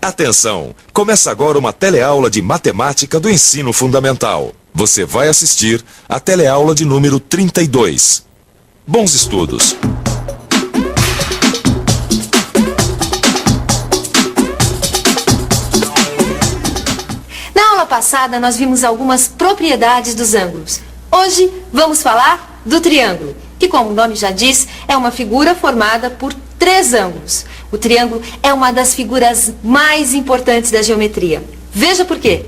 Atenção! Começa agora uma teleaula de matemática do ensino fundamental. Você vai assistir a teleaula de número 32. Bons estudos! Na aula passada, nós vimos algumas propriedades dos ângulos. Hoje, vamos falar do triângulo, que, como o nome já diz, é uma figura formada por 3 ângulos. O triângulo é uma das figuras mais importantes da geometria. Veja por quê.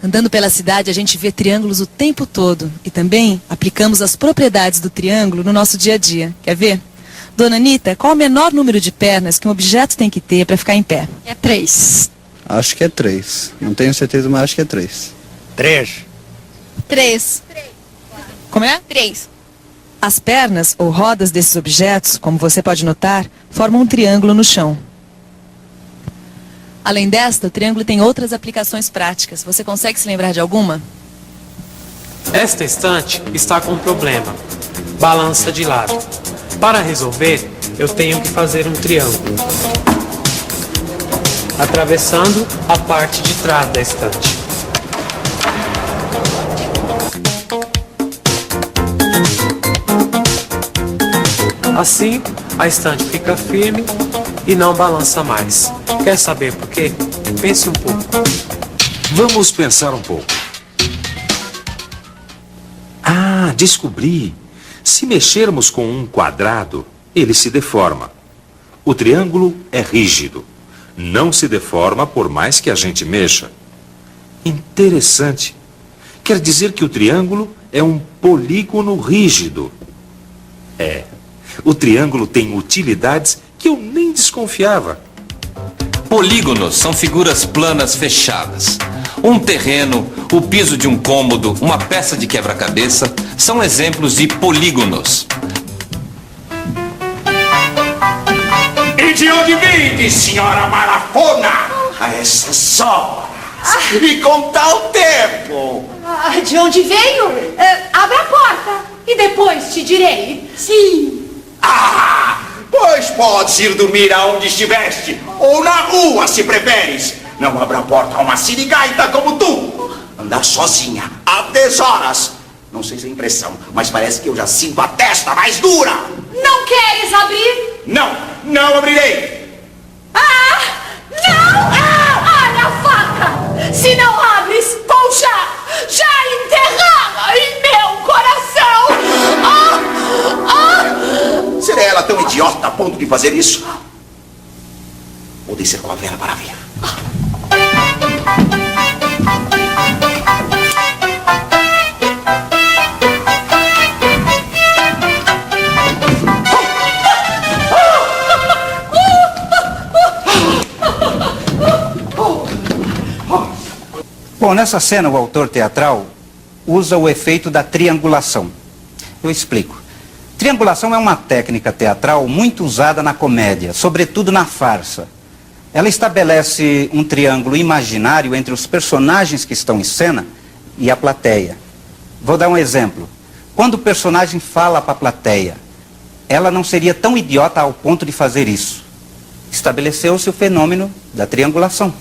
Andando pela cidade, a gente vê triângulos o tempo todo. E também aplicamos as propriedades do triângulo no nosso dia a dia. Quer ver? Dona Anitta, qual o menor número de pernas que um objeto tem que ter para ficar em pé? É 3. Acho que é 3. Não tenho certeza, mas acho que é 3. 3. 3. Como é? 3. As pernas ou rodas desses objetos, como você pode notar, formam um triângulo no chão. Além desta, o triângulo tem outras aplicações práticas. Você consegue se lembrar de alguma? Esta estante está com um problema. Balança de lado. Para resolver, eu tenho que fazer um triângulo, atravessando a parte de trás da estante. Assim, a estante fica firme e não balança mais. Quer saber por quê? Pense um pouco. Vamos pensar um pouco. Ah, descobri! Se mexermos com um quadrado, ele se deforma. O triângulo é rígido. Não se deforma por mais que a gente mexa. Interessante. Quer dizer que o triângulo é um polígono rígido. É. O triângulo tem utilidades que eu nem desconfiava. Polígonos são figuras planas fechadas. Um terreno, o piso de um cômodo, uma peça de quebra-cabeça são exemplos de polígonos. E de onde vem, senhora Marafona? A essas horas. E com tal tempo. De onde veio? Abra a porta e depois te direi. Sim. Pois podes ir dormir aonde estiveste, ou na rua, se preferes. Não abra a porta a uma sirigaita como tu. Andar sozinha, há 10 horas. Não sei se é impressão, mas parece que eu já sinto a testa mais dura. Não queres abrir? Não abrirei. Não! Olha a faca! Se não abres, vou já enterrá-la em meu coração! Será ela tão idiota a ponto de fazer isso? Vou descer com a vela para ver. Bom, nessa cena o autor teatral usa o efeito da triangulação. Eu explico. Triangulação é uma técnica teatral muito usada na comédia, sobretudo na farsa. Ela estabelece um triângulo imaginário entre os personagens que estão em cena e a plateia. Vou dar um exemplo. Quando o personagem fala para a plateia, ela não seria tão idiota ao ponto de fazer isso. Estabeleceu-se o fenômeno da triangulação.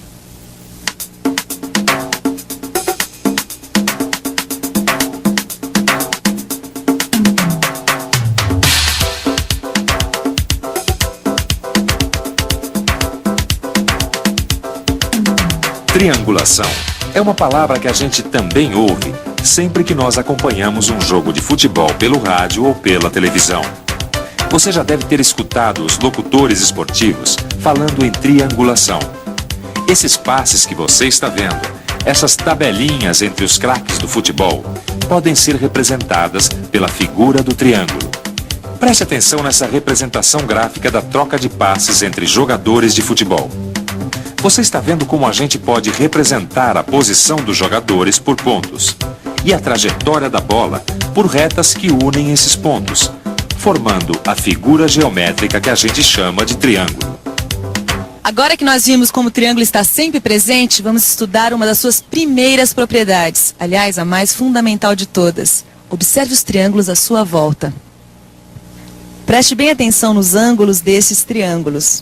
Triangulação é uma palavra que a gente também ouve sempre que nós acompanhamos um jogo de futebol pelo rádio ou pela televisão. Você já deve ter escutado os locutores esportivos falando em triangulação. Esses passes que você está vendo, essas tabelinhas entre os craques do futebol, podem ser representadas pela figura do triângulo. Preste atenção nessa representação gráfica da troca de passes entre jogadores de futebol. Você está vendo como a gente pode representar a posição dos jogadores por pontos e a trajetória da bola por retas que unem esses pontos, formando a figura geométrica que a gente chama de triângulo. Agora que nós vimos como o triângulo está sempre presente, vamos estudar uma das suas primeiras propriedades. Aliás, a mais fundamental de todas. Observe os triângulos à sua volta. Preste bem atenção nos ângulos desses triângulos.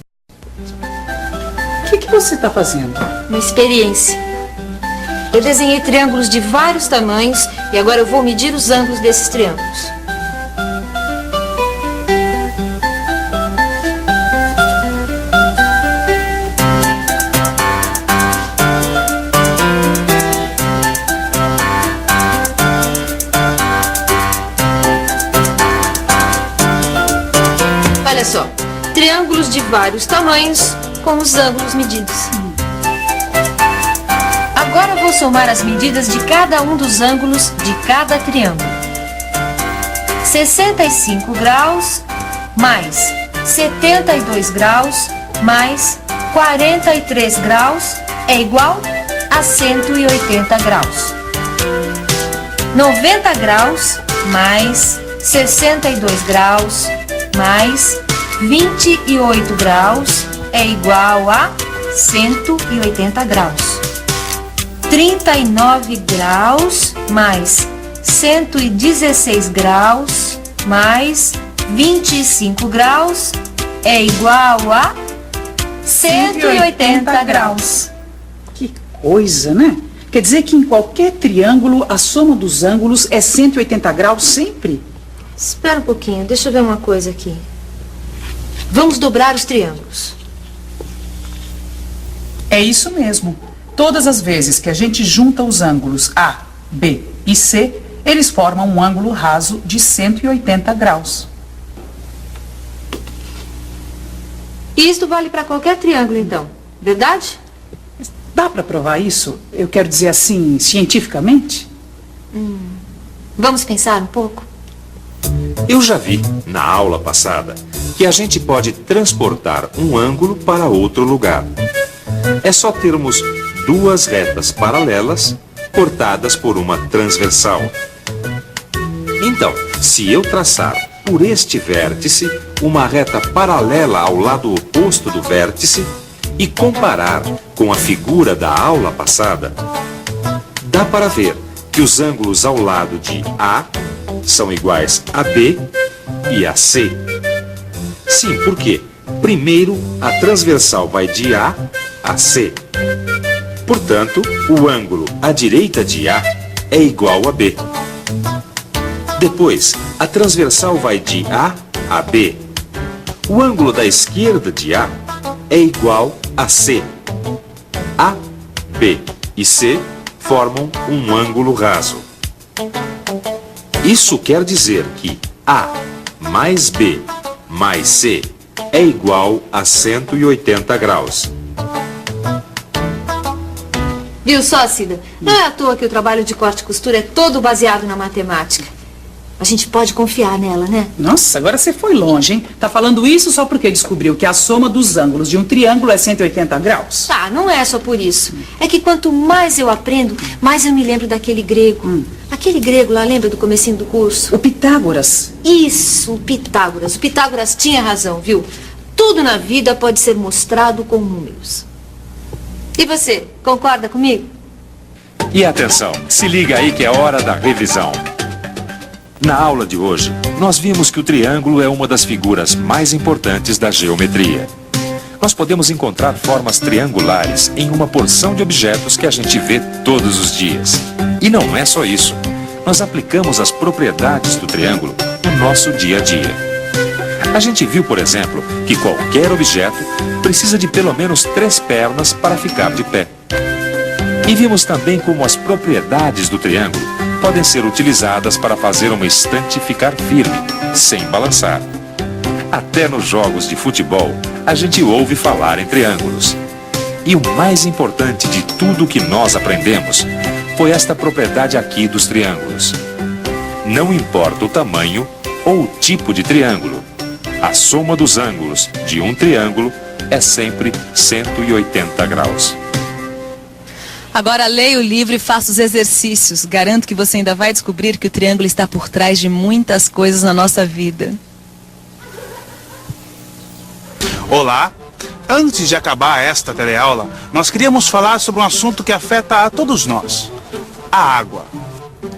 O que você está fazendo? Uma experiência. Eu desenhei triângulos de vários tamanhos e agora eu vou medir os ângulos desses triângulos. Olha só, triângulos de vários tamanhos com os ângulos medidos. Agora vou somar as medidas de cada um dos ângulos de cada triângulo. 65 graus mais 72 graus mais 43 graus é igual a 180 graus. 90 graus mais 62 graus mais 28 graus é igual a 180 graus. 39 graus mais 116 graus mais 25 graus é igual a 180 graus. Que coisa, né? Quer dizer que em qualquer triângulo a soma dos ângulos é 180 graus sempre? Espera um pouquinho, deixa eu ver uma coisa aqui. Vamos dobrar os triângulos. É isso mesmo. Todas as vezes que a gente junta os ângulos A, B e C, eles formam um ângulo raso de 180 graus. E isto vale para qualquer triângulo, então, verdade? Dá para provar isso? Eu quero dizer assim, cientificamente? Vamos pensar um pouco? Eu já vi, na aula passada, que a gente pode transportar um ângulo para outro lugar. É só termos duas retas paralelas cortadas por uma transversal. Então, se eu traçar por este vértice uma reta paralela ao lado oposto do vértice e comparar com a figura da aula passada, dá para ver que os ângulos ao lado de A são iguais a B e a C. Sim, porque primeiro a transversal vai de A a C. Portanto, o ângulo à direita de A é igual a B. Depois, a transversal vai de A a B. O ângulo da esquerda de A é igual a C. A, B e C formam um ângulo raso. Isso quer dizer que A mais B mais C é igual a 180 graus. Viu só, Cida? Não é à toa que o trabalho de corte e costura é todo baseado na matemática. A gente pode confiar nela, né? Nossa, agora você foi longe, hein? Tá falando isso só porque descobriu que a soma dos ângulos de um triângulo é 180 graus? Tá, não é só por isso. É que quanto mais eu aprendo, mais eu me lembro daquele grego. Aquele grego lá, lembra do comecinho do curso? O Pitágoras. Isso, o Pitágoras. O Pitágoras tinha razão, viu? Tudo na vida pode ser mostrado com números. E você, concorda comigo? E atenção, se liga aí que é hora da revisão. Na aula de hoje, nós vimos que o triângulo é uma das figuras mais importantes da geometria. Nós podemos encontrar formas triangulares em uma porção de objetos que a gente vê todos os dias. E não é só isso. Nós aplicamos as propriedades do triângulo no nosso dia a dia. A gente viu, por exemplo, que qualquer objeto precisa de pelo menos 3 pernas para ficar de pé. E vimos também como as propriedades do triângulo podem ser utilizadas para fazer uma estante ficar firme, sem balançar. Até nos jogos de futebol, a gente ouve falar em triângulos. E o mais importante de tudo que nós aprendemos foi esta propriedade aqui dos triângulos. Não importa o tamanho ou tipo de triângulo. A soma dos ângulos de um triângulo é sempre 180 graus. Agora leia o livro e faça os exercícios. Garanto que você ainda vai descobrir que o triângulo está por trás de muitas coisas na nossa vida. Olá! Antes de acabar esta teleaula, nós queríamos falar sobre um assunto que afeta a todos nós: a água.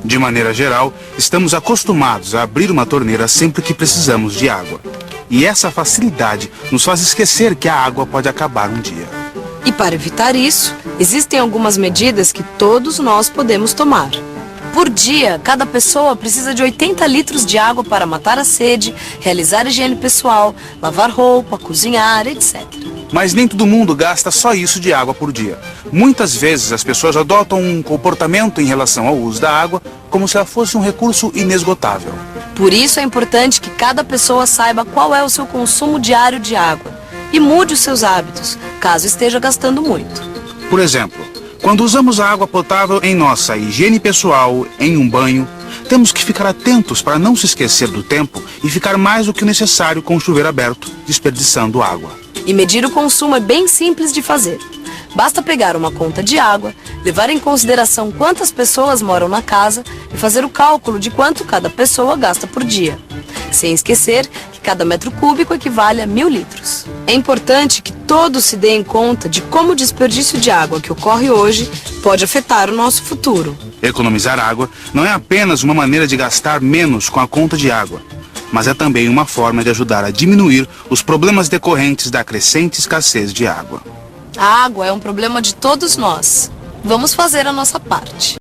De maneira geral, estamos acostumados a abrir uma torneira sempre que precisamos de água. E essa facilidade nos faz esquecer que a água pode acabar um dia. E para evitar isso, existem algumas medidas que todos nós podemos tomar. Por dia, cada pessoa precisa de 80 litros de água para matar a sede, realizar higiene pessoal, lavar roupa, cozinhar, etc. Mas nem todo mundo gasta só isso de água por dia. Muitas vezes as pessoas adotam um comportamento em relação ao uso da água como se ela fosse um recurso inesgotável. Por isso é importante que cada pessoa saiba qual é o seu consumo diário de água e mude os seus hábitos, caso esteja gastando muito. Por exemplo, quando usamos a água potável em nossa higiene pessoal, em um banho, temos que ficar atentos para não se esquecer do tempo e ficar mais do que o necessário com o chuveiro aberto, desperdiçando água. E medir o consumo é bem simples de fazer. Basta pegar uma conta de água, levar em consideração quantas pessoas moram na casa e fazer o cálculo de quanto cada pessoa gasta por dia. Sem esquecer que cada metro cúbico equivale a 1000 litros. É importante que todos se deem conta de como o desperdício de água que ocorre hoje pode afetar o nosso futuro. Economizar água não é apenas uma maneira de gastar menos com a conta de água, mas é também uma forma de ajudar a diminuir os problemas decorrentes da crescente escassez de água. A água é um problema de todos nós. Vamos fazer a nossa parte.